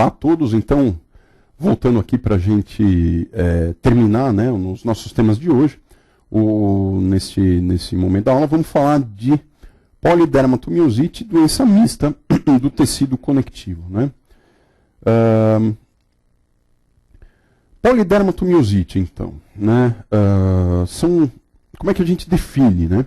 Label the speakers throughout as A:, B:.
A: Olá a todos, então, voltando aqui para a gente terminar, né, os nossos temas de hoje, nesse momento da aula, vamos falar de polidermatomiosite, doença mista do tecido conectivo. Né? Polidermatomiosite, então, né, como é que a gente define, né?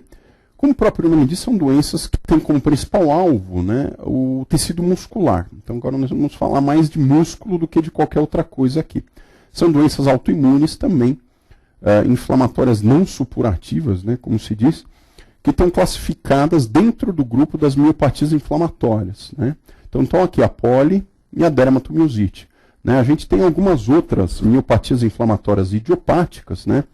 A: Como o próprio nome diz, são doenças que têm como principal alvo, né, o tecido muscular. Então agora nós vamos falar mais de músculo do que de qualquer outra coisa aqui. São doenças autoimunes também, inflamatórias não supurativas, né, como se diz, que estão classificadas dentro do grupo das miopatias inflamatórias. Né? Então estão aqui a poli e a dermatomiosite. Né? A gente tem algumas outras miopatias inflamatórias idiopáticas, né,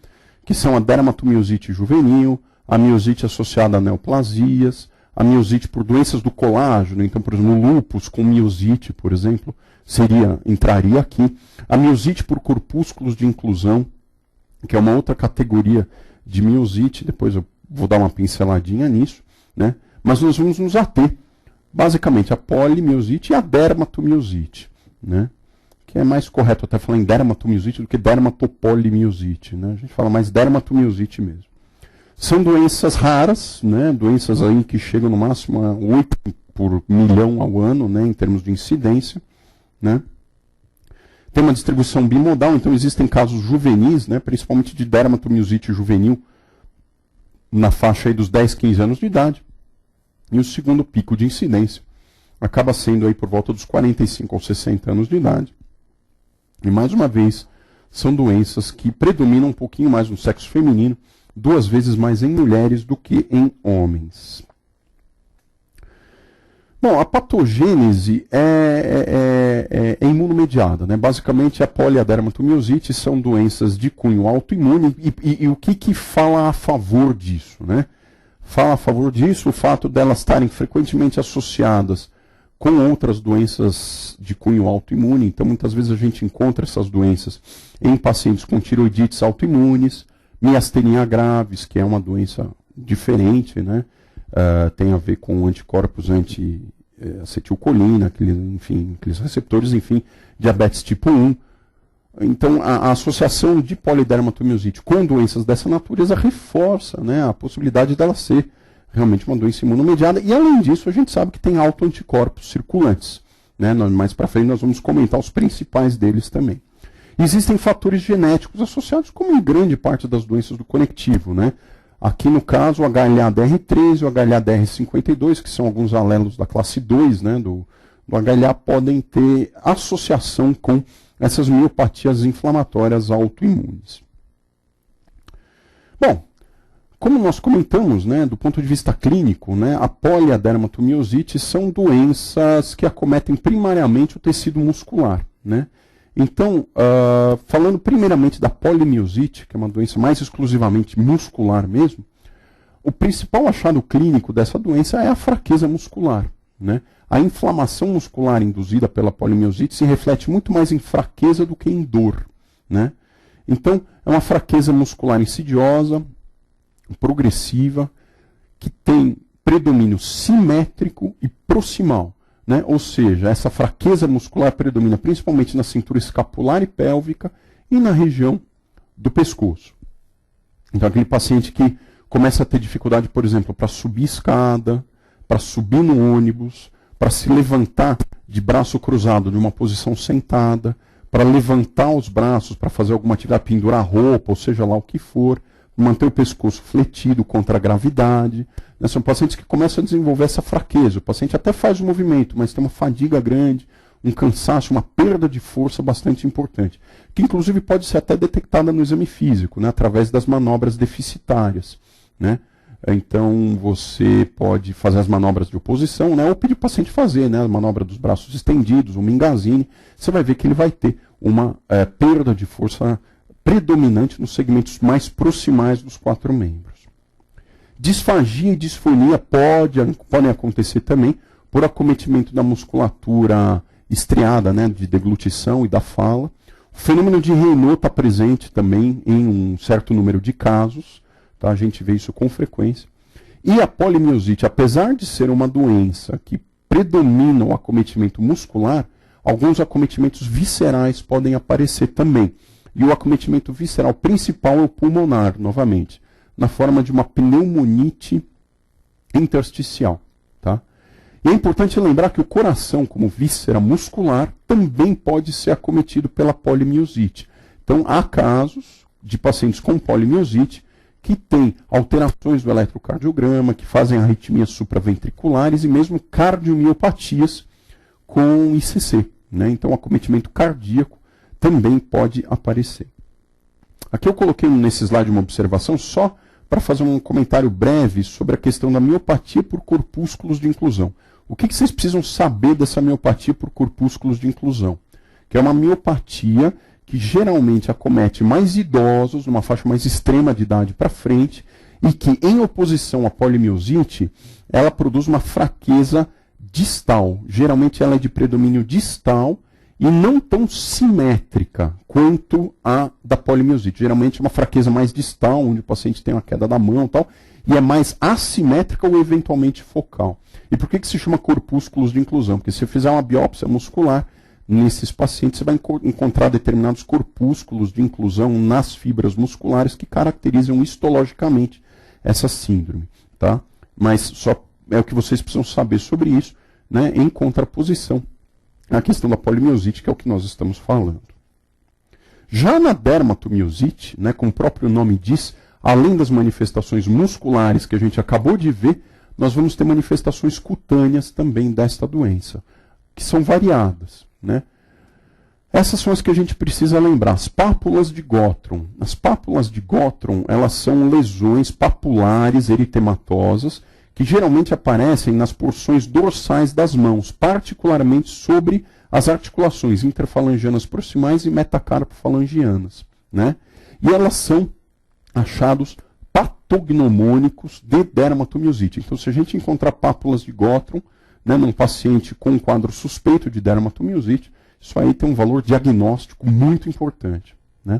A: que são a dermatomiosite juvenil, a miosite associada a neoplasias, a miosite por doenças do colágeno, então, por exemplo, lúpus com miosite, por exemplo, entraria aqui. A miosite por corpúsculos de inclusão, que é uma outra categoria de miosite, depois eu vou dar uma pinceladinha nisso, né? Mas nós vamos nos ater, basicamente, a polimiosite e a dermatomiosite, né? Que é mais correto até falar em dermatomiosite do que dermatopolimiosite, né? A gente fala mais dermatomiosite mesmo. São doenças raras, né, doenças aí que chegam no máximo a 8 por milhão ao ano, né, em termos de incidência. Né. Tem uma distribuição bimodal, então existem casos juvenis, né, principalmente de dermatomiosite juvenil, na faixa aí dos 10, 15 anos de idade. E o segundo pico de incidência acaba sendo aí por volta dos 45 ou 60 anos de idade. E mais uma vez, são doenças que predominam um pouquinho mais no sexo feminino, 2 vezes mais em mulheres do que em homens. Bom, a patogênese é imunomediada, né? Basicamente, a poli e a dermatomiosite são doenças de cunho autoimune e o que fala a favor disso, né? Fala a favor disso o fato delas estarem frequentemente associadas com outras doenças de cunho autoimune. Então, muitas vezes a gente encontra essas doenças em pacientes com tiroidites autoimunes, miastenia graves, que é uma doença diferente, né? Tem a ver com anticorpos anti-acetilcolina, aqueles receptores, enfim, diabetes tipo 1. Então, a associação de polidermatomiosite com doenças dessa natureza reforça, né, a possibilidade dela ser realmente uma doença imunomediada. E, além disso, a gente sabe que tem autoanticorpos circulantes. Né? Mais para frente nós vamos comentar os principais deles também. Existem fatores genéticos associados, como em grande parte das doenças do conectivo, né? Aqui no caso o HLA-DR13 e o HLA-DR52, que são alguns alelos da classe 2, né, do HLA, podem ter associação com essas miopatias inflamatórias autoimunes. Bom, como nós comentamos, né, do ponto de vista clínico, né, a poli e a dermatomiosite são doenças que acometem primariamente o tecido muscular, né? Então, falando primeiramente da polimiosite, que é uma doença mais exclusivamente muscular mesmo, o principal achado clínico dessa doença é a fraqueza muscular. Né? A inflamação muscular induzida pela polimiosite se reflete muito mais em fraqueza do que em dor. Né? Então, é uma fraqueza muscular insidiosa, progressiva, que tem predomínio simétrico e proximal. Né? Ou seja, essa fraqueza muscular predomina principalmente na cintura escapular e pélvica e na região do pescoço. Então, aquele paciente que começa a ter dificuldade, por exemplo, para subir escada, para subir no ônibus, para se levantar de braço cruzado de uma posição sentada, para levantar os braços, para fazer alguma atividade, pendurar roupa, ou seja lá o que for, manter o pescoço fletido contra a gravidade. Né? São pacientes que começam a desenvolver essa fraqueza. O paciente até faz o movimento, mas tem uma fadiga grande, um cansaço, uma perda de força bastante importante, que inclusive pode ser até detectada no exame físico, né? Através das manobras deficitárias. Né? Então você pode fazer as manobras de oposição, né? Ou pedir o paciente fazer, né? A manobra dos braços estendidos, o Mingazini. Você vai ver que ele vai ter uma perda de força predominante nos segmentos mais proximais dos 4 membros. Disfagia e disfonia podem acontecer também por acometimento da musculatura estriada, né, de deglutição e da fala. O fenômeno de Raynaud está presente também em um certo número de casos, tá? A gente vê isso com frequência. E a polimiosite, apesar de ser uma doença que predomina o acometimento muscular, alguns acometimentos viscerais podem aparecer também. E o acometimento visceral principal é o pulmonar, novamente, na forma de uma pneumonite intersticial. Tá? E é importante lembrar que o coração, como víscera muscular, também pode ser acometido pela polimiosite. Então, há casos de pacientes com polimiosite que têm alterações do eletrocardiograma, que fazem arritmias supraventriculares e mesmo cardiomiopatias com ICC. Né? Então, o acometimento cardíaco também pode aparecer. Aqui eu coloquei nesse slide uma observação só para fazer um comentário breve sobre a questão da miopatia por corpúsculos de inclusão. O que vocês precisam saber dessa miopatia por corpúsculos de inclusão? Que é uma miopatia que geralmente acomete mais idosos, numa faixa mais extrema de idade para frente, e que, em oposição à polimiosite, ela produz uma fraqueza distal. Geralmente ela é de predomínio distal e não tão simétrica quanto a da polimiosite. Geralmente é uma fraqueza mais distal, onde o paciente tem uma queda da mão e tal, e é mais assimétrica ou eventualmente focal. E por que se chama corpúsculos de inclusão? Porque se você fizer uma biópsia muscular, nesses pacientes você vai encontrar determinados corpúsculos de inclusão nas fibras musculares que caracterizam histologicamente essa síndrome. Tá? Mas só é o que vocês precisam saber sobre isso, né, em contraposição à questão da polimiosite, que é o que nós estamos falando. Já na dermatomiosite, né, como o próprio nome diz, além das manifestações musculares que a gente acabou de ver, nós vamos ter manifestações cutâneas também desta doença, que são variadas. Né? Essas são as que a gente precisa lembrar. As pápulas de Gottron. As pápulas de Gottron, elas são lesões papulares eritematosas que geralmente aparecem nas porções dorsais das mãos, particularmente sobre as articulações interfalangianas proximais e metacarpofalangianas. Né? E elas são achados patognomônicos de dermatomiosite. Então, se a gente encontrar pápulas de Gottron, né, num paciente com um quadro suspeito de dermatomiosite, isso aí tem um valor diagnóstico muito importante. Né?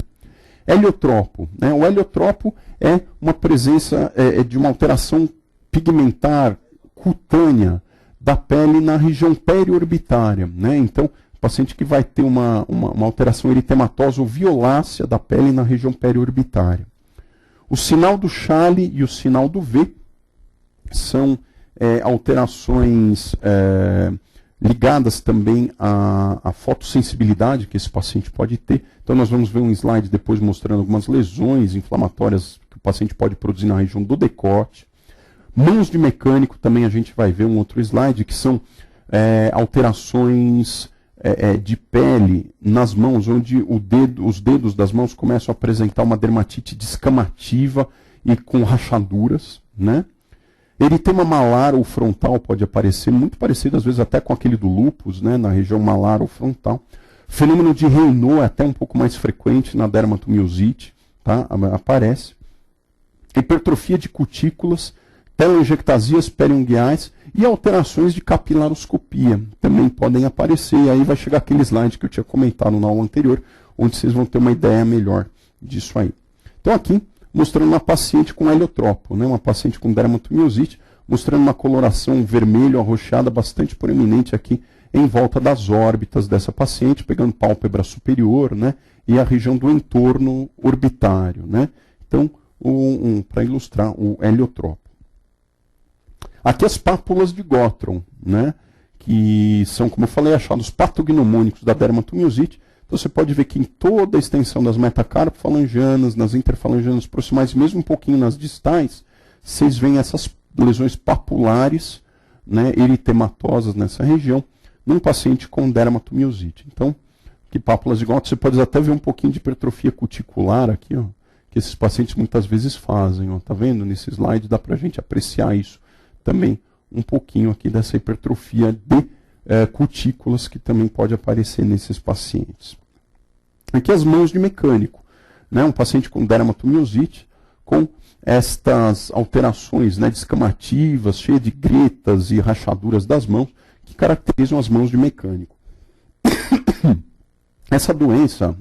A: Heliotropo. Né? O heliotropo é uma presença de uma alteração pigmentar cutânea da pele na região periorbitária. Né? Então, o paciente que vai ter uma alteração eritematosa ou violácea da pele na região periorbitária. O sinal do Challe e o sinal do V são alterações ligadas também à fotossensibilidade que esse paciente pode ter. Então nós vamos ver um slide depois mostrando algumas lesões inflamatórias que o paciente pode produzir na região do decote. Mãos de mecânico também a gente vai ver um outro slide, que são alterações de pele nas mãos, onde os dedos das mãos começam a apresentar uma dermatite descamativa e com rachaduras, né? Eritema malar ou frontal pode aparecer, muito parecido às vezes até com aquele do lúpus, né, na região malar ou frontal. Fenômeno de Raynaud é até um pouco mais frequente na dermatomiosite, tá? Aparece. Hipertrofia de cutículas, telangiectasias periungueais e alterações de capilaroscopia também podem aparecer. E aí vai chegar aquele slide que eu tinha comentado na aula anterior, onde vocês vão ter uma ideia melhor disso aí. Então aqui, mostrando uma paciente com heliotropo, né, uma paciente com dermatomiosite, mostrando uma coloração vermelho arroxeada bastante proeminente aqui em volta das órbitas dessa paciente, pegando pálpebra superior, né, e a região do entorno orbitário. Né. Então, para ilustrar o heliotropo. Aqui as pápulas de Gottron, né, que são, como eu falei, achados patognomônicos da dermatomiosite. Então você pode ver que em toda a extensão das metacarpofalangianas, nas interfalangianas proximais, mesmo um pouquinho nas distais, vocês veem essas lesões papulares, né, eritematosas nessa região, num paciente com dermatomiosite. Então, que pápulas de Gottron, você pode até ver um pouquinho de hipertrofia cuticular aqui, ó, que esses pacientes muitas vezes fazem. Ó, tá vendo? Nesse slide dá para a gente apreciar isso também, um pouquinho aqui dessa hipertrofia de cutículas que também pode aparecer nesses pacientes. Aqui as mãos de mecânico, né? Um paciente com dermatomiosite, com estas alterações, né, descamativas, cheias de gretas e rachaduras das mãos, que caracterizam as mãos de mecânico. Essa doença,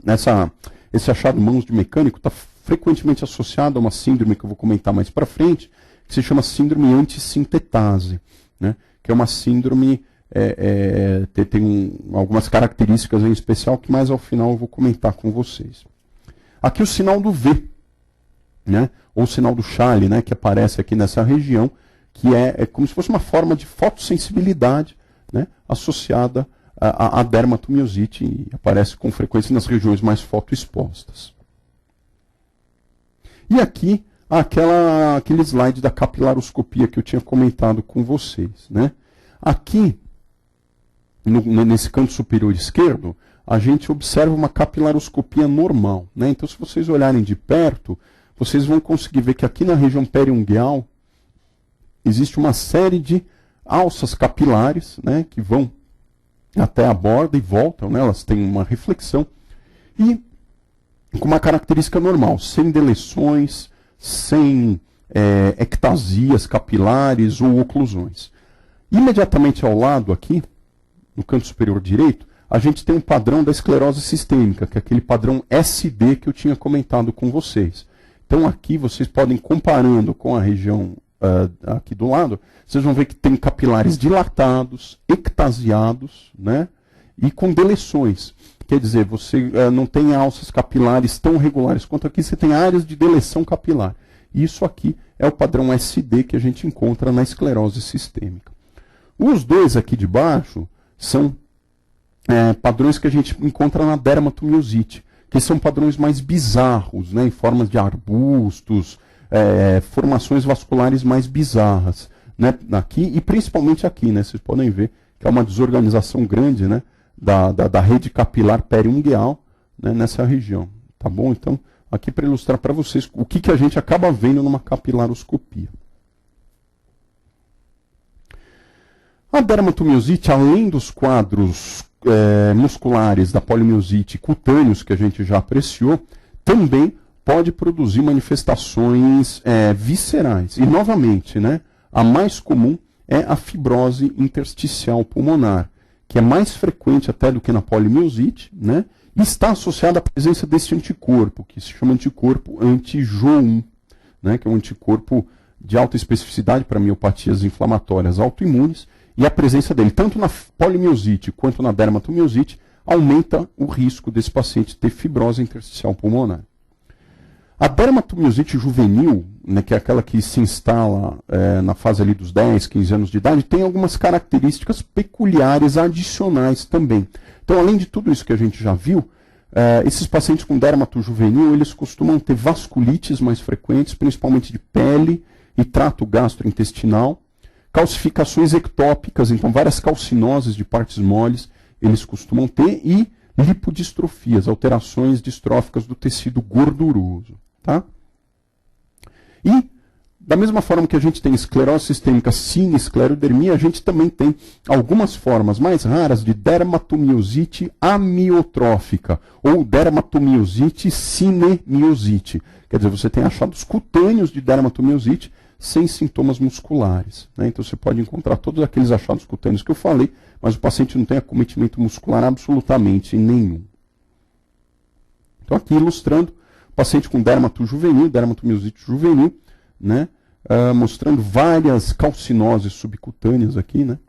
A: esse achado de mãos de mecânico está frequentemente associado a uma síndrome que eu vou comentar mais para frente, que se chama síndrome antissintetase, né? Que é uma síndrome tem algumas características em especial que mais ao final eu vou comentar com vocês. Aqui o sinal do V, né? Ou o sinal do Charlie, né? Que aparece aqui nessa região, que é como se fosse uma forma de fotossensibilidade, né? Associada à dermatomiosite e aparece com frequência nas regiões mais fotoexpostas. E aqui, aquele slide da capilaroscopia que eu tinha comentado com vocês, né? Aqui, nesse canto superior esquerdo, a gente observa uma capilaroscopia normal, né? Então, se vocês olharem de perto, vocês vão conseguir ver que aqui na região periungueal existe uma série de alças capilares, né? Que vão até a borda e voltam, né? Elas têm uma reflexão e com uma característica normal, sem deleções, sem ectasias capilares ou oclusões. Imediatamente ao lado aqui, no canto superior direito, a gente tem um padrão da esclerose sistêmica, que é aquele padrão SD que eu tinha comentado com vocês. Então aqui vocês podem, comparando com a região aqui do lado, vocês vão ver que tem capilares dilatados, ectasiados, né, e com deleções. Quer dizer, você não tem alças capilares tão regulares quanto aqui, você tem áreas de deleção capilar. Isso aqui é o padrão SD que a gente encontra na esclerose sistêmica. Os dois aqui de baixo são padrões que a gente encontra na dermatomiosite, que são padrões mais bizarros, né, em formas de arbustos, formações vasculares mais bizarras, né, aqui e principalmente aqui, né, vocês podem ver que é uma desorganização grande, né, da rede capilar periungueal, né, nessa região, tá bom? Então, aqui para ilustrar para vocês o que a gente acaba vendo numa capilaroscopia. A dermatomiosite, além dos quadros musculares da polimiosite cutâneos que a gente já apreciou, também pode produzir manifestações viscerais. E, novamente, né, a mais comum é a fibrose intersticial pulmonar, que é mais frequente até do que na polimiosite, né, e está associada à presença desse anticorpo, que se chama anticorpo anti-Jo1, né, que é um anticorpo de alta especificidade para miopatias inflamatórias autoimunes, e a presença dele, tanto na polimiosite quanto na dermatomiosite, aumenta o risco desse paciente ter fibrose intersticial pulmonar. A dermatomiosite juvenil, né, que é aquela que se instala na fase ali dos 10, 15 anos de idade, tem algumas características peculiares adicionais também. Então, além de tudo isso que a gente já viu, esses pacientes com dermatojuvenil, eles costumam ter vasculites mais frequentes, principalmente de pele e trato gastrointestinal, calcificações ectópicas, então várias calcinoses de partes moles eles costumam ter, e lipodistrofias, alterações distróficas do tecido gorduroso. Tá? E, da mesma forma que a gente tem esclerose sistêmica sin esclerodermia, a gente também tem algumas formas mais raras de dermatomiosite amiotrófica, ou dermatomiosite cinemiosite. Quer dizer, você tem achados cutâneos de dermatomiosite sem sintomas musculares, né? Então você pode encontrar todos aqueles achados cutâneos que eu falei, mas o paciente não tem acometimento muscular absolutamente nenhum. Então aqui ilustrando o paciente com dermatojuvenil, dermatomiosite juvenil, né? Mostrando várias calcinoses subcutâneas aqui, né?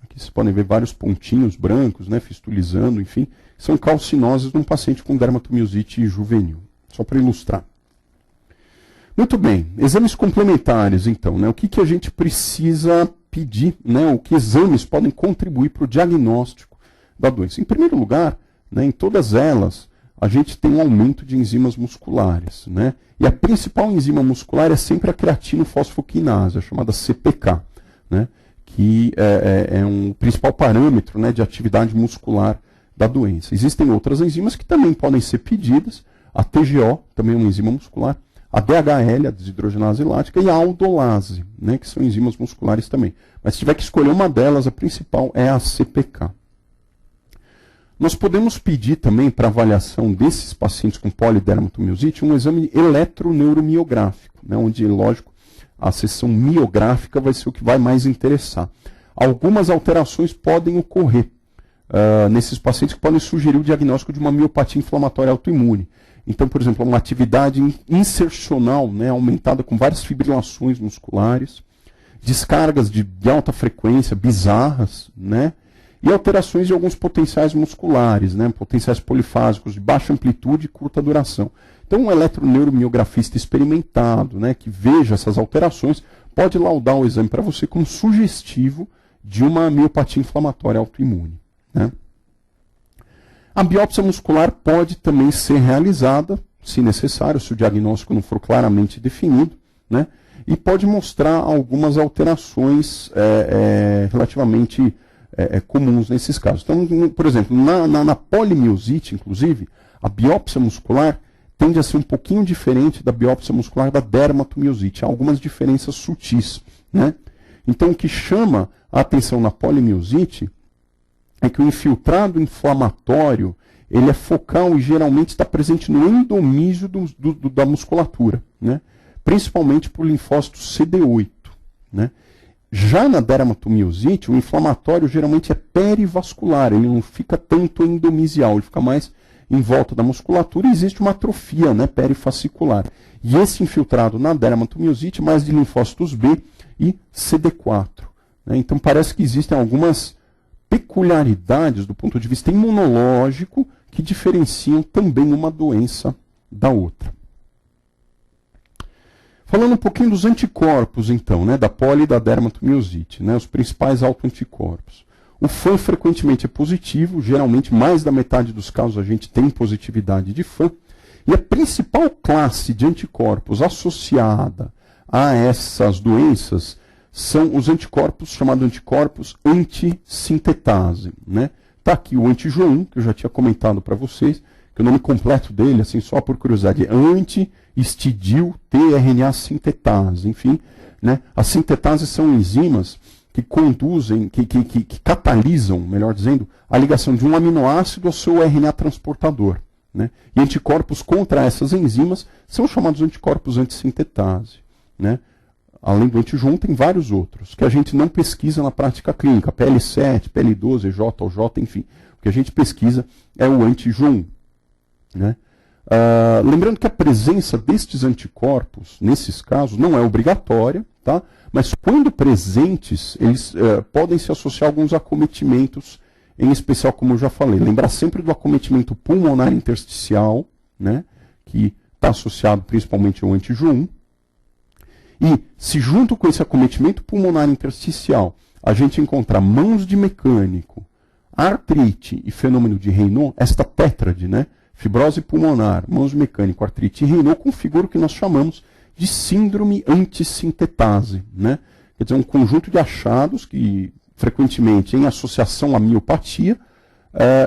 A: Aqui vocês podem ver vários pontinhos brancos, né? Fistulizando, enfim, são calcinoses num paciente com dermatomiosite juvenil. Só para ilustrar. Muito bem, exames complementares, então, né? O que a gente precisa pedir, né? O que exames podem contribuir para o diagnóstico da doença? Em primeiro lugar, né, em todas elas, a gente tem um aumento de enzimas musculares, né? E a principal enzima muscular é sempre a creatinofosfoquinase, a chamada CPK, né? Que é um principal parâmetro, né, de atividade muscular da doença. Existem outras enzimas que também podem ser pedidas, a TGO, também é uma enzima muscular, a DHL, a desidrogenase lática, e a aldolase, né, que são enzimas musculares também. Mas se tiver que escolher uma delas, a principal é a CPK. Nós podemos pedir também, para avaliação desses pacientes com polidermatomiosite, um exame eletroneuromiográfico, né, onde, lógico, a seção miográfica vai ser o que vai mais interessar. Algumas alterações podem ocorrer nesses pacientes que podem sugerir o diagnóstico de uma miopatia inflamatória autoimune. Então, por exemplo, uma atividade insercional, né, aumentada com várias fibrilações musculares, descargas de alta frequência, bizarras, né? E alterações de alguns potenciais musculares, né? Potenciais polifásicos de baixa amplitude e curta duração. Então, um eletroneuromiografista experimentado, né, que veja essas alterações, pode laudar o exame para você como sugestivo de uma miopatia inflamatória autoimune, né? A biópsia muscular pode também ser realizada, se necessário, se o diagnóstico não for claramente definido, né? E pode mostrar algumas alterações relativamente comuns nesses casos. Então, por exemplo, na polimiosite, inclusive, a biópsia muscular tende a ser um pouquinho diferente da biópsia muscular da dermatomiosite. Há algumas diferenças sutis, né? Então, o que chama a atenção na polimiosite é que o infiltrado inflamatório ele é focal e geralmente está presente no endomísio da musculatura, né? Principalmente por linfócitos CD8, né? Já na dermatomiosite, o inflamatório geralmente é perivascular, ele não fica tanto endomisial, ele fica mais em volta da musculatura e existe uma atrofia, né, perifascicular. E esse infiltrado na dermatomiosite mais de linfócitos B e CD4. Né? Então parece que existem algumas peculiaridades do ponto de vista imunológico que diferenciam também uma doença da outra. Falando um pouquinho dos anticorpos, então, né, da poli e da dermatomiosite, né, os principais autoanticorpos. O FAM frequentemente é positivo, geralmente mais da metade dos casos a gente tem positividade de FAM. E a principal classe de anticorpos associada a essas doenças são os anticorpos chamados anticorpos antissintetase, né? Tá aqui o anti-Jo1, que eu já tinha comentado para vocês, que o nome completo dele, assim, só por curiosidade, é anti-histidil-tRNA sintetase. Enfim, né? As sintetases são enzimas que conduzem, que catalisam, melhor dizendo, a ligação de um aminoácido ao seu RNA transportador, né? E anticorpos contra essas enzimas são chamados anticorpos antissintetase, né? Além do anti-Jo1, tem vários outros, que a gente não pesquisa na prática clínica, PL7, PL12, J ou J, enfim. O que a gente pesquisa é o anti-Jo1, né? Lembrando que a presença destes anticorpos, nesses casos, não é obrigatória, tá? Mas quando presentes, eles podem se associar a alguns acometimentos, em especial, como eu já falei. Lembrar sempre do acometimento pulmonar intersticial, né? Que está associado principalmente ao anti-Jo1. E se junto com esse acometimento pulmonar intersticial a gente encontrar mãos de mecânico, artrite e fenômeno de Raynaud, esta tétrade, né? Fibrose pulmonar, mãos de mecânico, artrite e Raynaud, configura o que nós chamamos de síndrome antissintetase, né? Quer dizer, um conjunto de achados que, frequentemente, em associação à miopatia,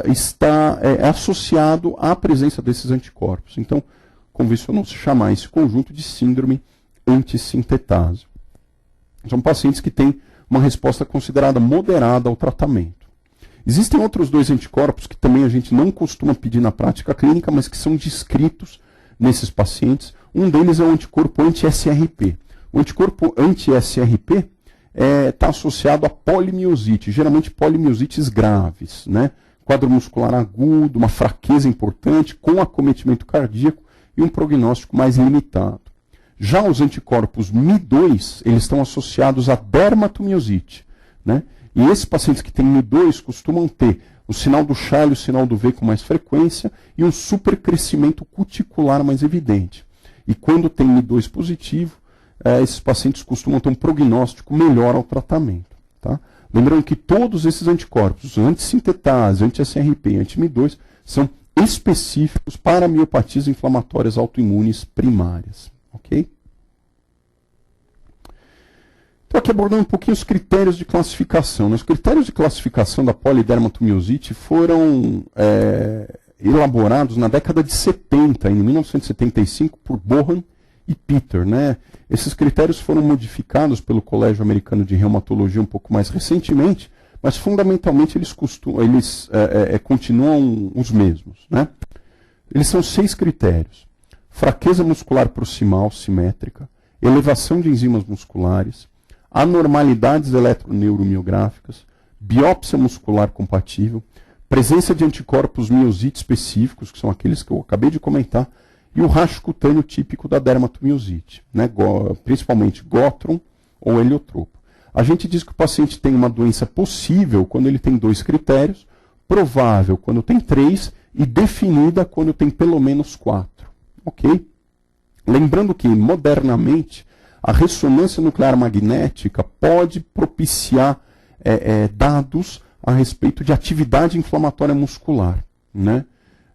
A: está associado à presença desses anticorpos. Então, convencionou se chamar esse conjunto de síndrome antissintetase. São pacientes que têm uma resposta considerada moderada ao tratamento. Existem outros dois anticorpos que também a gente não costuma pedir na prática clínica, mas que são descritos nesses pacientes. Um deles é o anticorpo anti-SRP. O anticorpo anti-SRP está associado a polimiosite, geralmente polimiosites graves, né? Quadro muscular agudo, uma fraqueza importante, com acometimento cardíaco e um prognóstico mais limitado. Já os anticorpos Mi2, eles estão associados à dermatomiosite, né? E esses pacientes que têm Mi2 costumam ter o sinal do Charlie e o sinal do V com mais frequência e um supercrescimento cuticular mais evidente. E quando tem Mi2 positivo, esses pacientes costumam ter um prognóstico melhor ao tratamento, tá? Lembrando que todos esses anticorpos, antissintetase, anti-SRP e anti-Mi2, são específicos para miopatias inflamatórias autoimunes primárias. Ok? Estou aqui abordando um pouquinho os critérios de classificação. Os critérios de classificação da polidermatomiosite foram elaborados na década de 70, em 1975, por Bohan e Peter, né? Esses critérios foram modificados pelo Colégio Americano de Reumatologia um pouco mais recentemente, mas fundamentalmente eles continuam os mesmos, né? Eles são 6 critérios: fraqueza muscular proximal simétrica, elevação de enzimas musculares, anormalidades eletroneuromiográficas, biópsia muscular compatível, presença de anticorpos miosite específicos, que são aqueles que eu acabei de comentar, e o rastro cutâneo típico da dermatomiosite, né? Principalmente Gottron ou heliotropo. A gente diz que o paciente tem uma doença possível quando ele tem 2 critérios, provável quando tem 3 e definida quando tem pelo menos 4. Ok? Lembrando que, modernamente, a ressonância nuclear magnética pode propiciar dados a respeito de atividade inflamatória muscular, né?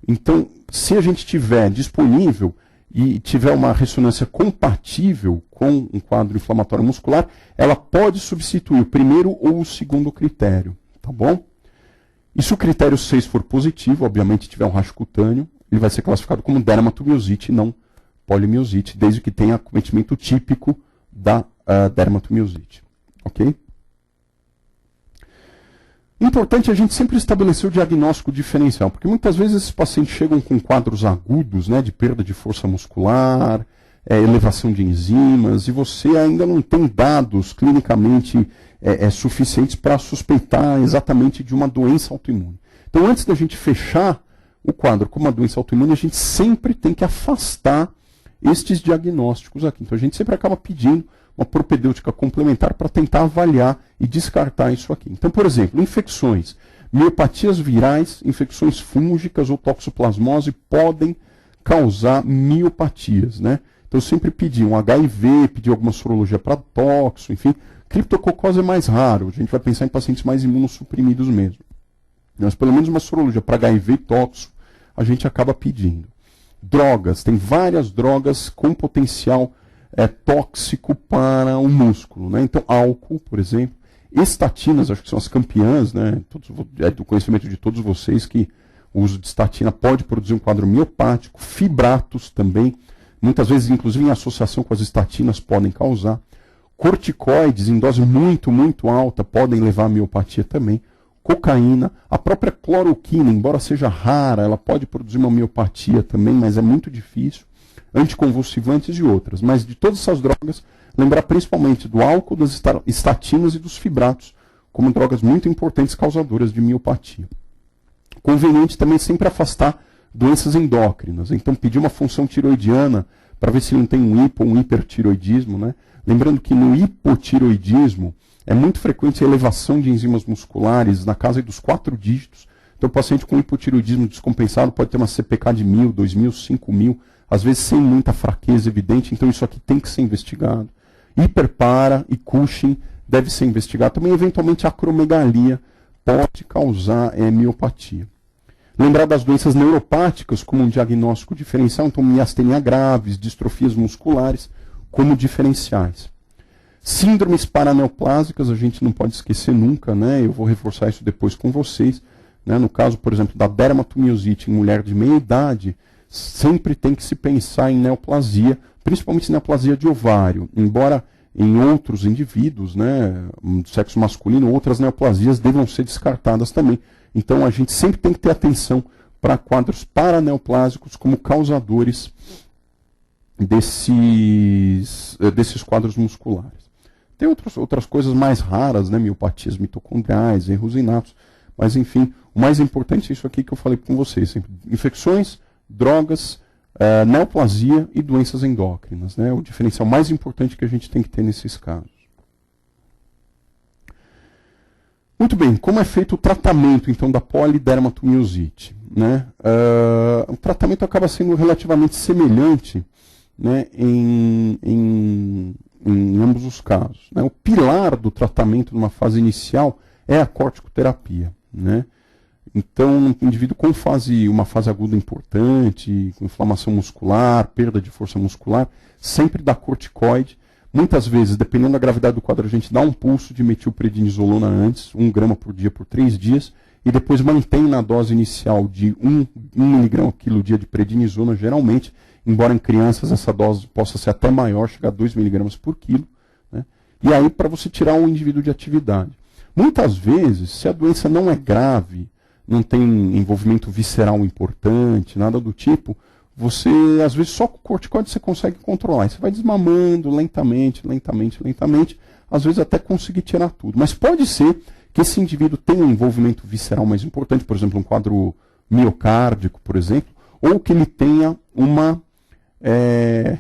A: Então, se a gente tiver disponível e tiver uma ressonância compatível com um quadro inflamatório muscular, ela pode substituir o primeiro ou o segundo critério, tá bom? E se o critério 6 for positivo, obviamente tiver um rastro cutâneo, ele vai ser classificado como dermatomiosite e não polimiosite, desde que tenha acometimento típico da dermatomiosite, ok? Importante a gente sempre estabelecer o diagnóstico diferencial, porque muitas vezes esses pacientes chegam com quadros agudos, né, de perda de força muscular, elevação de enzimas, e você ainda não tem dados clinicamente suficientes para suspeitar exatamente de uma doença autoimune. Então, antes da gente fechar o quadro como uma doença autoimune, a gente sempre tem que afastar estes diagnósticos aqui. Então, a gente sempre acaba pedindo uma propedêutica complementar para tentar avaliar e descartar isso aqui. Então, por exemplo, infecções, miopatias virais, infecções fúngicas ou toxoplasmose podem causar miopatias, né? Então, eu sempre pedi um HIV, pedi alguma sorologia para tóxico, enfim. Criptococose é mais raro, a gente vai pensar em pacientes mais imunossuprimidos mesmo. Mas pelo menos uma sorologia para HIV e tóxico a gente acaba pedindo. Drogas, tem várias drogas com potencial tóxico para o músculo, né? Então, álcool, por exemplo, estatinas, acho que são as campeãs, né? É do conhecimento de todos vocês que o uso de estatina pode produzir um quadro miopático, fibratos também, muitas vezes, inclusive em associação com as estatinas, podem causar. Corticoides em dose muito, muito alta podem levar a miopatia também. Cocaína, a própria cloroquina, embora seja rara, ela pode produzir uma miopatia também, mas é muito difícil. Anticonvulsivantes e outras. Mas de todas essas drogas, lembrar principalmente do álcool, das estatinas e dos fibratos, como drogas muito importantes causadoras de miopatia. Conveniente também sempre afastar doenças endócrinas. Então, pedir uma função tiroidiana para ver se ele não tem um hipo ou um hipertiroidismo, né? Lembrando que no hipotiroidismo é muito frequente a elevação de enzimas musculares na casa dos 4 dígitos. Então, o paciente com hipotiroidismo descompensado pode ter uma CPK de 1.000, 2.000, 5.000, às vezes sem muita fraqueza evidente, então isso aqui tem que ser investigado. Hiperpara e Cushing deve ser investigado. Também, eventualmente, a acromegalia pode causar miopatia. Lembrar das doenças neuropáticas como um diagnóstico diferencial, então miastenia graves, distrofias musculares como diferenciais. Síndromes paraneoplásicas, a gente não pode esquecer nunca, né? Eu vou reforçar isso depois com vocês. Né? No caso, por exemplo, da dermatomiosite em mulher de meia idade, sempre tem que se pensar em neoplasia, principalmente neoplasia de ovário, embora em outros indivíduos, né, do sexo masculino, outras neoplasias devam ser descartadas também. Então a gente sempre tem que ter atenção para quadros paraneoplásicos como causadores desses quadros musculares. Tem outras coisas mais raras, né, miopatias mitocondriais, erros inatos, mas enfim, o mais importante é isso aqui que eu falei com vocês, sempre. Infecções, drogas, neoplasia e doenças endócrinas, né? O diferencial mais importante que a gente tem que ter nesses casos. Muito bem, como é feito o tratamento então da polidermatomiosite? Né? O tratamento acaba sendo relativamente semelhante, né, em ambos os casos. Né? O pilar do tratamento numa fase inicial é a corticoterapia, né? Então, um indivíduo com uma fase aguda importante, com inflamação muscular, perda de força muscular, sempre dá corticoide. Muitas vezes, dependendo da gravidade do quadro, a gente dá um pulso de metilprednisolona antes, 1 grama por dia por 3 dias, e depois mantém na dose inicial de 1 miligrama por quilo dia de prednisona, geralmente, embora em crianças essa dose possa ser até maior, chegar a 2 miligramas por quilo, né? E aí para você tirar um indivíduo de atividade. Muitas vezes, se a doença não é grave, não tem envolvimento visceral importante, nada do tipo, você, às vezes, só com o corticoide você consegue controlar. Você vai desmamando lentamente, às vezes até conseguir tirar tudo. Mas pode ser que esse indivíduo tenha um envolvimento visceral mais importante, por exemplo, um quadro miocárdico, por exemplo, ou que ele tenha uma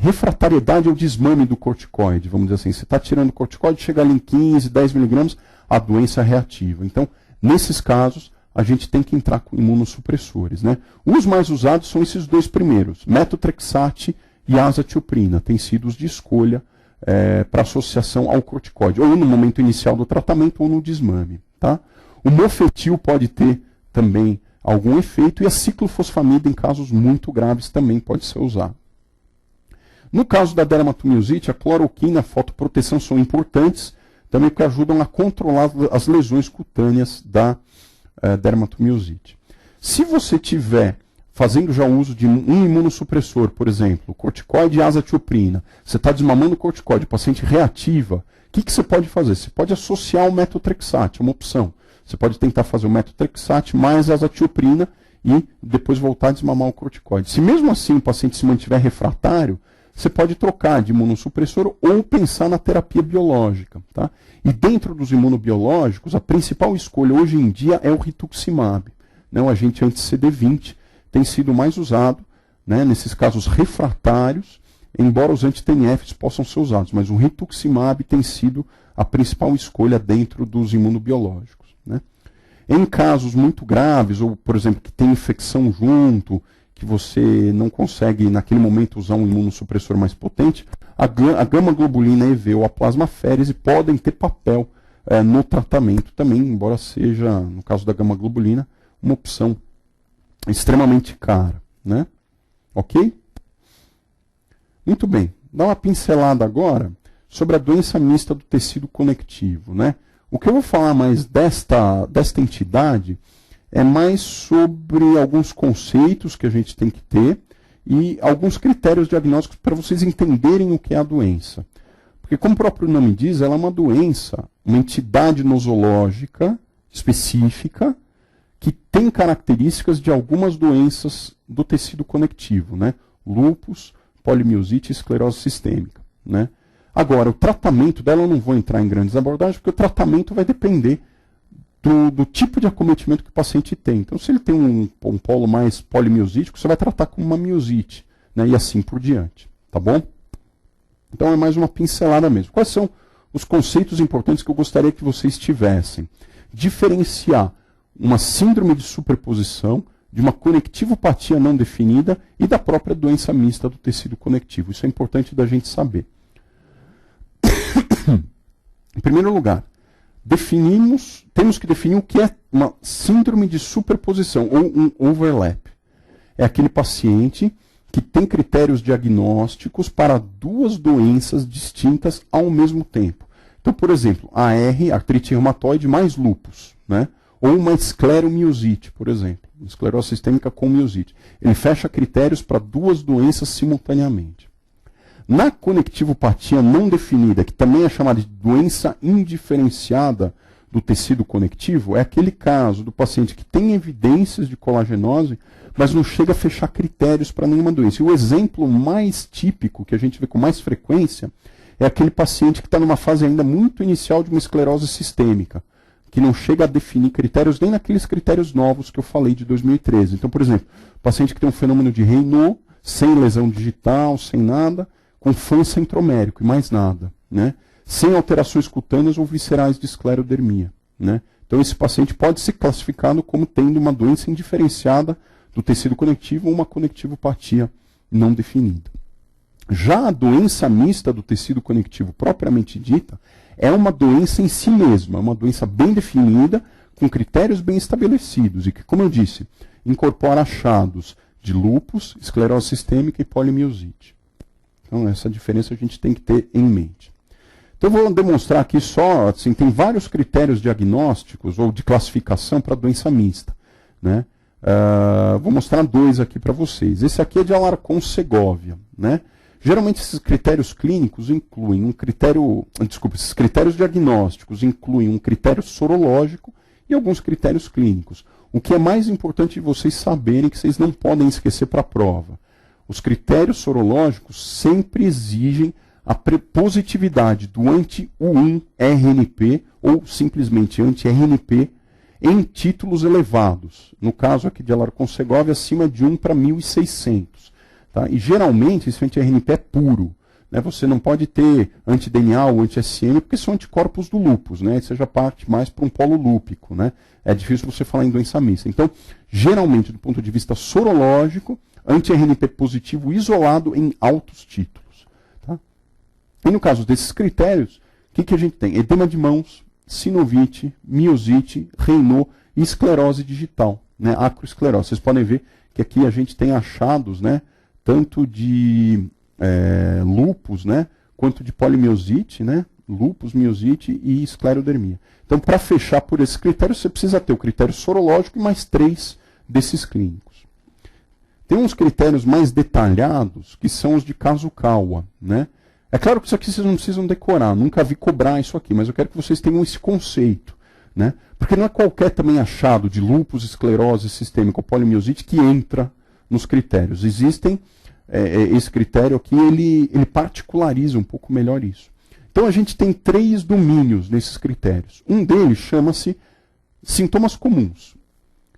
A: refratariedade ao desmame do corticoide, vamos dizer assim. Você está tirando o corticoide, chega ali em 15, 10 miligramas, a doença é reativa. Então, nesses casos, a gente tem que entrar com imunossupressores, né? Os mais usados são esses dois primeiros, metotrexate e azathioprina, têm sido os de escolha para associação ao corticoide, ou no momento inicial do tratamento ou no desmame. Tá? O mofetil pode ter também algum efeito, e a ciclofosfamida, em casos muito graves, também pode ser usado. No caso da dermatomiosite, a cloroquina e a fotoproteção são importantes, também porque ajudam a controlar as lesões cutâneas da dermatomiosite. Se você tiver fazendo já uso de um imunossupressor, por exemplo, corticoide e azathioprina, você está desmamando o corticoide, paciente reativa, o que você pode fazer? Você pode associar o metotrexate, é uma opção. Você pode tentar fazer o metotrexate mais a azathioprina e depois voltar a desmamar o corticoide. Se mesmo assim o paciente se mantiver refratário, você pode trocar de imunossupressor ou pensar na terapia biológica. Tá? E dentro dos imunobiológicos, a principal escolha hoje em dia é o rituximab, né? O agente anti-CD20 tem sido mais usado, né, nesses casos refratários, embora os anti-TNFs possam ser usados, mas o rituximab tem sido a principal escolha dentro dos imunobiológicos. Né? Em casos muito graves, ou, por exemplo, que tem infecção junto, que você não consegue, naquele momento, usar um imunossupressor mais potente, a gama-globulina EV ou a plasmaférese podem ter papel no tratamento também, embora seja, no caso da gama-globulina, uma opção extremamente cara. Né? Ok? Muito bem. Dá uma pincelada agora sobre a doença mista do tecido conectivo. Né? O que eu vou falar mais desta entidade é mais sobre alguns conceitos que a gente tem que ter e alguns critérios diagnósticos para vocês entenderem o que é a doença. Porque, como o próprio nome diz, ela é uma doença, uma entidade nosológica específica que tem características de algumas doenças do tecido conectivo, né? Lúpus, polimiosite e esclerose sistêmica. Né? Agora, o tratamento dela, eu não vou entrar em grandes abordagens, porque o tratamento vai depender do tipo de acometimento que o paciente tem. Então, se ele tem um polo mais polimiosítico, você vai tratar como uma miosite, né? E assim por diante. Tá bom? Então, é mais uma pincelada mesmo. Quais são os conceitos importantes que eu gostaria que vocês tivessem? Diferenciar uma síndrome de superposição, de uma conectivopatia não definida e da própria doença mista do tecido conectivo. Isso é importante da gente saber. Em primeiro lugar, temos que definir o que é uma síndrome de superposição ou um overlap. É aquele paciente que tem critérios diagnósticos para duas doenças distintas ao mesmo tempo. Então, por exemplo, AR, artrite reumatoide mais lúpus, né? Ou uma escleromiosite, por exemplo, esclerose sistêmica com miosite. Ele fecha critérios para duas doenças simultaneamente. Na conectivopatia não definida, que também é chamada de doença indiferenciada do tecido conectivo, é aquele caso do paciente que tem evidências de colagenose, mas não chega a fechar critérios para nenhuma doença. E o exemplo mais típico, que a gente vê com mais frequência, é aquele paciente que está numa fase ainda muito inicial de uma esclerose sistêmica, que não chega a definir critérios nem naqueles critérios novos que eu falei de 2013. Então, por exemplo, paciente que tem um fenômeno de Raynaud, sem lesão digital, sem nada, com FAN centromérico e mais nada, né? Sem alterações cutâneas ou viscerais de esclerodermia. Né? Então, esse paciente pode ser classificado como tendo uma doença indiferenciada do tecido conectivo ou uma conectivopatia não definida. Já a doença mista do tecido conectivo propriamente dita é uma doença em si mesma, uma doença bem definida, com critérios bem estabelecidos e que, como eu disse, incorpora achados de lúpus, esclerose sistêmica e polimiosite. Então, essa diferença a gente tem que ter em mente. Então, eu vou demonstrar aqui só, assim, tem vários critérios diagnósticos ou de classificação para a doença mista. Né? Vou mostrar dois aqui para vocês. Esse aqui é de Alarcon-Segovia. Né? Geralmente, esses critérios clínicos incluem um critério... esses critérios diagnósticos incluem um critério sorológico e alguns critérios clínicos. O que é mais importante de vocês saberem, que vocês não podem esquecer para a prova. Os critérios sorológicos sempre exigem a positividade do anti-U1-RNP ou simplesmente anti-RNP em títulos elevados. No caso aqui de Alarcon-Segovia, acima de 1 para 1.600. Tá? E geralmente esse anti-RNP é puro. Né? Você não pode ter anti-DNA ou anti-SM porque são anticorpos do lúpus. Né? Você já parte mais para um polo lúpico. Né? É difícil você falar em doença mista. Então, geralmente, do ponto de vista sorológico, anti-RNP positivo isolado em altos títulos. Tá? E no caso desses critérios, o que a gente tem? Edema de mãos, sinovite, miosite, Raynaud e esclerose digital, né? Acroesclerose. Vocês podem ver que aqui a gente tem achados, né, tanto de lúpus, né, quanto de polimiosite, né, lúpus, miosite e esclerodermia. Então, para fechar por esses critérios, você precisa ter o critério sorológico e mais 3 desses clínicos. Tem uns critérios mais detalhados, que são os de Kazukawa, né? É claro que isso aqui vocês não precisam decorar, nunca vi cobrar isso aqui, mas eu quero que vocês tenham esse conceito, né? Porque não é qualquer também achado de lúpus, esclerose sistêmica ou polimiosite que entra nos critérios. Existem, esse critério aqui, ele particulariza um pouco melhor isso. Então a gente tem 3 domínios nesses critérios. Um deles chama-se sintomas comuns,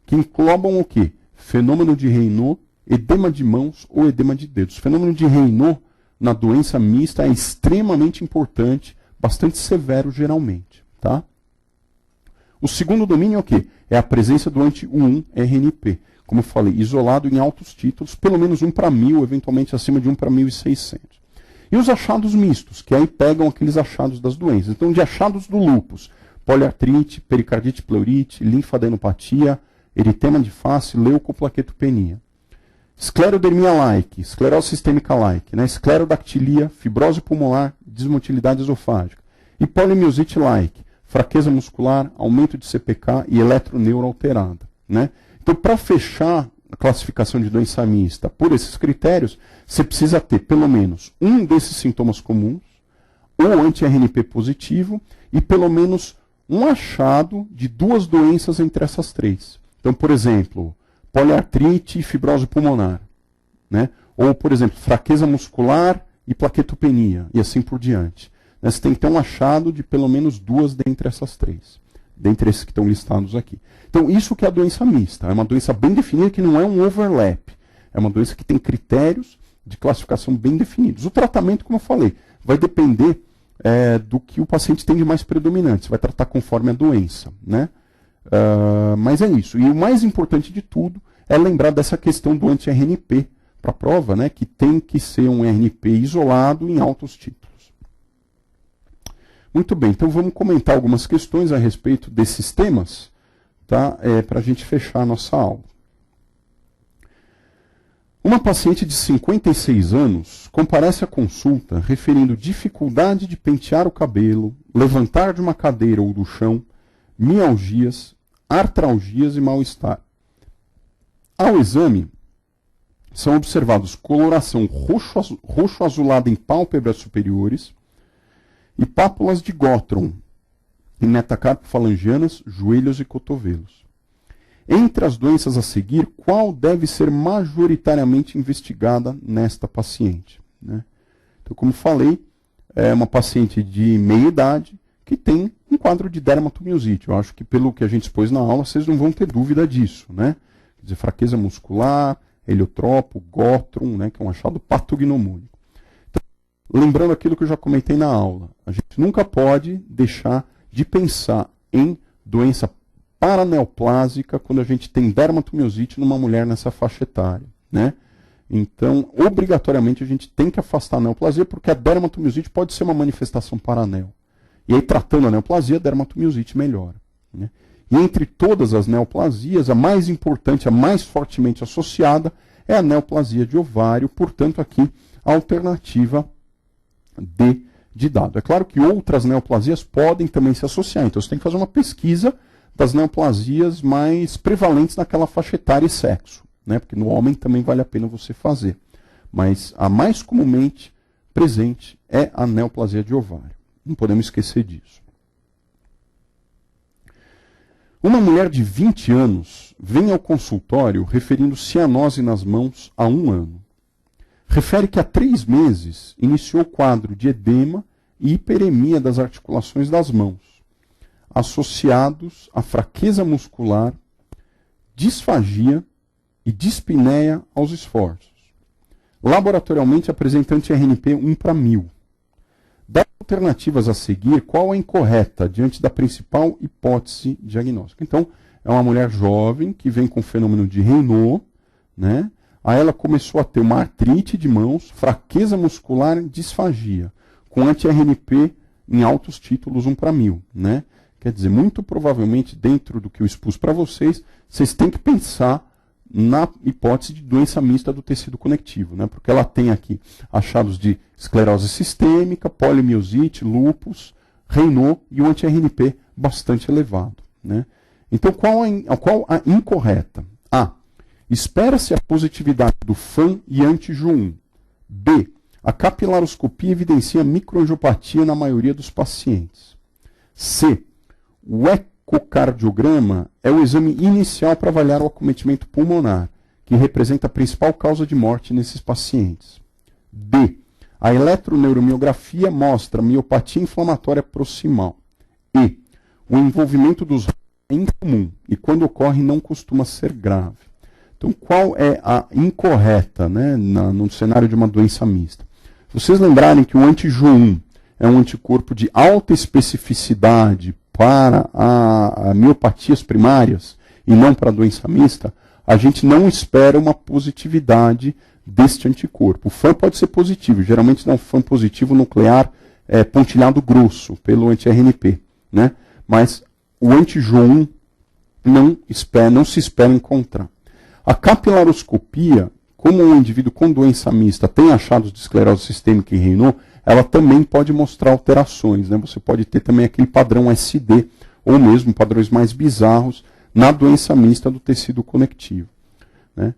A: que englobam o quê? Fenômeno de Raynaud, edema de mãos ou edema de dedos. O fenômeno de Raynaud na doença mista é extremamente importante, bastante severo geralmente. Tá? O segundo domínio é o quê? É a presença do anti-1-RNP. Como eu falei, isolado em altos títulos, pelo menos 1 para 1000, eventualmente acima de 1 para 1600. E os achados mistos, que aí pegam aqueles achados das doenças. Então, de achados do lúpus, poliartrite, pericardite pleurite, linfadenopatia, eritema de face, leucoplaquetopenia. Esclerodermia-like, esclerose sistêmica-like, né? Esclerodactilia, fibrose pulmonar, desmotilidade esofágica. E polimiosite-like, fraqueza muscular, aumento de CPK e eletroneuro alterada. Né? Então, para fechar a classificação de doença mista por esses critérios, você precisa ter pelo menos um desses sintomas comuns, ou anti-RNP positivo, e pelo menos um achado de 2 doenças entre essas 3. Então, por exemplo, poliartrite e fibrose pulmonar. Né? Ou, por exemplo, fraqueza muscular e plaquetopenia, e assim por diante. Né? Você tem que ter um achado de pelo menos 2 dentre essas 3, dentre esses que estão listados aqui. Então, isso que é a doença mista. É uma doença bem definida que não é um overlap. É uma doença que tem critérios de classificação bem definidos. O tratamento, como eu falei, vai depender do que o paciente tem de mais predominante. Você vai tratar conforme a doença. Né? Mas é isso. E o mais importante de tudo é lembrar dessa questão do anti-RNP para a prova, né, que tem que ser um RNP isolado em altos títulos. Muito bem, então vamos comentar algumas questões a respeito desses temas, tá, para a gente fechar a nossa aula. Uma paciente de 56 anos comparece à consulta referindo dificuldade de pentear o cabelo, levantar de uma cadeira ou do chão, mialgias, artralgias e mal-estar. Ao exame, são observados coloração roxo-azulada em pálpebras superiores e pápulas de Gottron em metacarpo-falangianas, joelhos e cotovelos. Entre as doenças a seguir, qual deve ser majoritariamente investigada nesta paciente? Né? Então, como falei, é uma paciente de meia idade que tem um quadro de dermatomiosite. Eu acho que pelo que a gente expôs na aula, vocês não vão ter dúvida disso. Né? Quer dizer, fraqueza muscular, heliotropo, Gottron, né, que é um achado patognomônico. Então, lembrando aquilo que eu já comentei na aula, a gente nunca pode deixar de pensar em doença paraneoplásica quando a gente tem dermatomiosite numa mulher nessa faixa etária. Né? Então, obrigatoriamente, a gente tem que afastar a neoplasia, porque a dermatomiosite pode ser uma manifestação paraneo. E aí, tratando a neoplasia, a dermatomiosite melhora. Né? E entre todas as neoplasias, a mais importante, a mais fortemente associada, é a neoplasia de ovário, portanto, aqui, a alternativa D de dado. É claro que outras neoplasias podem também se associar, então você tem que fazer uma pesquisa das neoplasias mais prevalentes naquela faixa etária e sexo, né? Porque no homem também vale a pena você fazer. Mas a mais comumente presente é a neoplasia de ovário. Não podemos esquecer disso. Uma mulher de 20 anos vem ao consultório referindo cianose nas mãos há 1 ano. Refere que há 3 meses iniciou o quadro de edema e hiperemia das articulações das mãos, associados à fraqueza muscular, disfagia e dispneia aos esforços. laboratorialmente apresenta anti-RNP 1/1000. Das alternativas a seguir, qual é incorreta diante da principal hipótese diagnóstica? Então, é uma mulher jovem que vem com fenômeno de Raynaud, né? Aí ela começou a ter uma artrite de mãos, fraqueza muscular e disfagia, com anti-RNP em altos títulos 1/1000, né? Quer dizer, muito provavelmente, dentro do que eu expus para vocês, vocês têm que pensar na hipótese de doença mista do tecido conectivo, né? Porque ela tem aqui achados de esclerose sistêmica, polimiosite, lúpus, Raynaud e um anti-RNP bastante elevado, né? Então, qual a incorreta? A. Espera-se a positividade do FAM e anti-JU1. B. A capilaroscopia evidencia microangiopatia na maioria dos pacientes. C. O ecocardiograma é o exame inicial para avaliar o acometimento pulmonar, que representa a principal causa de morte nesses pacientes. D. A eletroneuromiografia mostra miopatia inflamatória proximal. E. O envolvimento dos rins é incomum e, quando ocorre, não costuma ser grave. Então, qual é a incorreta, né, no cenário de uma doença mista? Se vocês lembrarem que o anti-JU1 é um anticorpo de alta especificidade para a miopatias primárias e não para a doença mista, a gente não espera uma positividade deste anticorpo. O FAM pode ser positivo, geralmente dá um FAM positivo nuclear pontilhado grosso pelo anti-RNP, né? Mas o anti-JU1 não se espera encontrar. A capilaroscopia, como o indivíduo com doença mista tem achados de esclerose sistêmica e Raynaud, ela também pode mostrar alterações, né? Você pode ter também aquele padrão SD, ou mesmo padrões mais bizarros, na doença mista do tecido conectivo, né?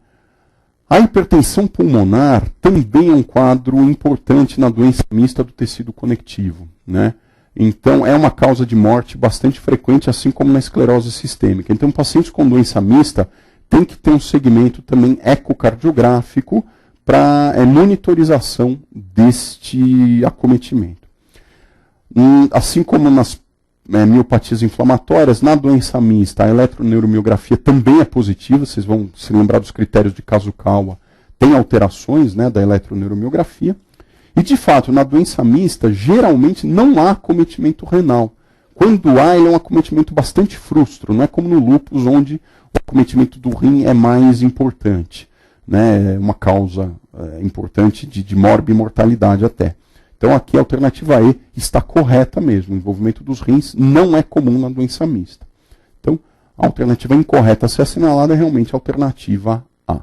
A: A hipertensão pulmonar também é um quadro importante na doença mista do tecido conectivo, né? Então, é uma causa de morte bastante frequente, assim como na esclerose sistêmica. Então, pacientes com doença mista tem que ter um segmento também ecocardiográfico para monitorização deste acometimento. Assim como nas miopatias inflamatórias, na doença mista, a eletroneuromiografia também é positiva, vocês vão se lembrar dos critérios de Kazukawa, tem alterações, né, da eletroneuromiografia. E, de fato, na doença mista, geralmente não há acometimento renal. Quando há, ele é um acometimento bastante frustro, não é como no lúpus, onde o acometimento do rim é mais importante, né? É uma causa importante de morbimortalidade até. Então, aqui a alternativa E está correta mesmo. O envolvimento dos rins não é comum na doença mista. Então, a alternativa incorreta a ser assinalada é realmente a alternativa A.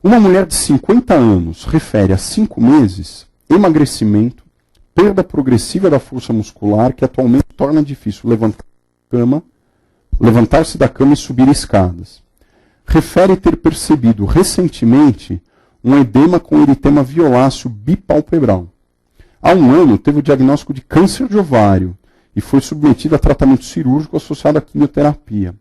A: Uma mulher de 50 anos refere a 5 meses emagrecimento, perda progressiva da força muscular, que atualmente torna difícil levantar-se da cama e subir escadas. Refere ter percebido recentemente um edema com eritema violáceo bipalpebral. Há um ano teve o diagnóstico de câncer de ovário e foi submetido a tratamento cirúrgico associado à quimioterapia.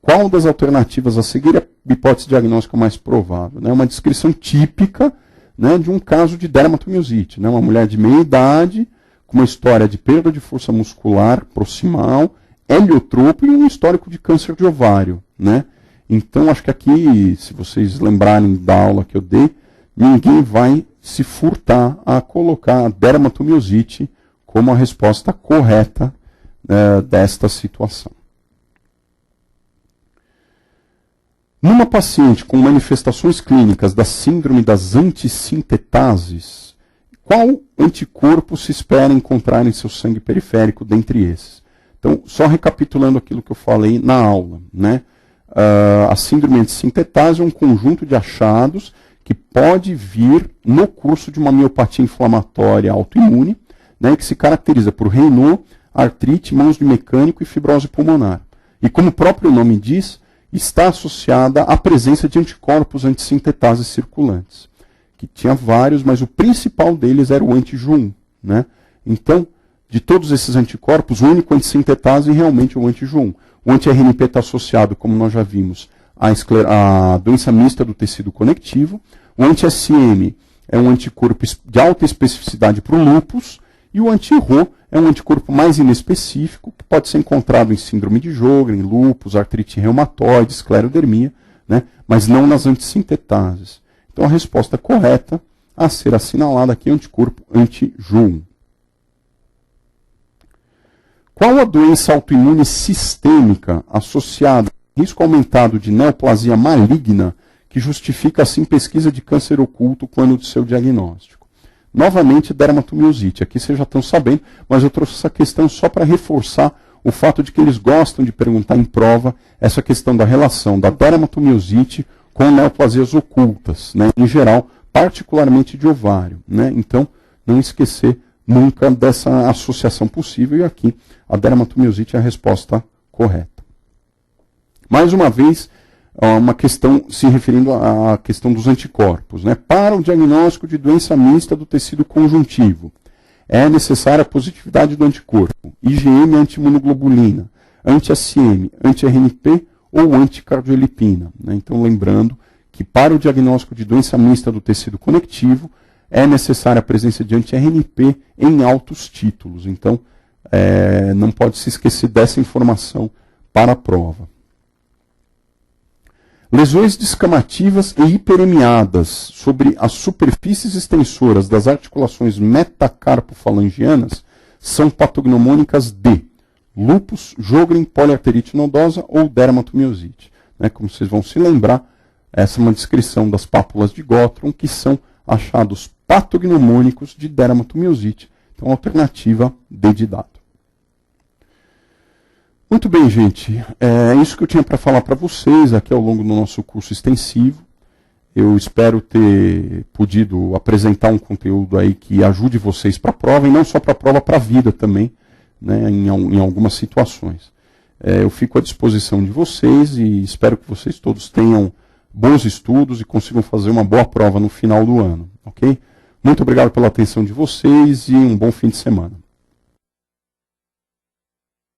A: Qual das alternativas a seguir é a hipótese diagnóstica mais provável? É uma descrição típica, né, de um caso de dermatomiosite, né, uma mulher de meia idade, com uma história de perda de força muscular proximal, heliotropo e um histórico de câncer de ovário, né? Então, acho que aqui, se vocês lembrarem da aula que eu dei, ninguém vai se furtar a colocar a dermatomiosite como a resposta correta desta situação. Numa paciente com manifestações clínicas da síndrome das antissintetases, qual anticorpo se espera encontrar em seu sangue periférico dentre esses? Então, só recapitulando aquilo que eu falei na aula, né? A síndrome antissintetase é um conjunto de achados que pode vir no curso de uma miopatia inflamatória autoimune, né, que se caracteriza por Raynaud, artrite, mãos de mecânico e fibrose pulmonar. E como o próprio nome diz, está associada à presença de anticorpos antissintetases circulantes, que tinha vários, mas o principal deles era o anti-JU1, né? Então, de todos esses anticorpos, o único antissintetase realmente é o anti-JU1. O anti-RNP está associado, como nós já vimos, à doença mista do tecido conectivo. O anti-SM é um anticorpo de alta especificidade para o lúpus. E o anti-RHO é um anticorpo mais inespecífico, que pode ser encontrado em síndrome de Sjögren, lúpus, artrite reumatoide, esclerodermia, né? mas não nas antissintetases. Então a resposta correta a ser assinalada aqui é anticorpo anti-JOOL. Qual a doença autoimune sistêmica associada a risco aumentado de neoplasia maligna que justifica, assim, pesquisa de câncer oculto quando do seu diagnóstico? Novamente, dermatomiosite. Aqui vocês já estão sabendo, mas eu trouxe essa questão só para reforçar o fato de que eles gostam de perguntar em prova essa questão da relação da dermatomiosite com neoplasias ocultas, né, em geral, particularmente de ovário, né? Então, não esquecer nunca dessa associação possível, e aqui a dermatomiosite é a resposta correta. Mais uma vez, uma questão se referindo à questão dos anticorpos, né? Para o diagnóstico de doença mista do tecido conjuntivo, é necessária a positividade do anticorpo, IgM anti-imunoglobulina, anti-SM, anti-RNP ou anticardiolepina, né? Então, lembrando que para o diagnóstico de doença mista do tecido conectivo, é necessária a presença de anti-RNP em altos títulos. Então, não pode se esquecer dessa informação para a prova. Lesões descamativas e hiperemiadas sobre as superfícies extensoras das articulações metacarpofalangianas são patognomônicas de lúpus, Sjögren, poliarterite nodosa ou dermatomiosite. Né? Como vocês vão se lembrar, essa é uma descrição das pápulas de Gottron, que são achados patognomônicos de dermatomiosite. Então, alternativa D de dado. Muito bem, gente. É isso que eu tinha para falar para vocês aqui ao longo do nosso curso extensivo. Eu espero ter podido apresentar um conteúdo aí que ajude vocês para a prova, e não só para a prova, para a vida também, né, em algumas situações. Eu fico à disposição de vocês e espero que vocês todos tenham bons estudos e consigam fazer uma boa prova no final do ano, ok? Muito obrigado pela atenção de vocês e um bom fim de semana.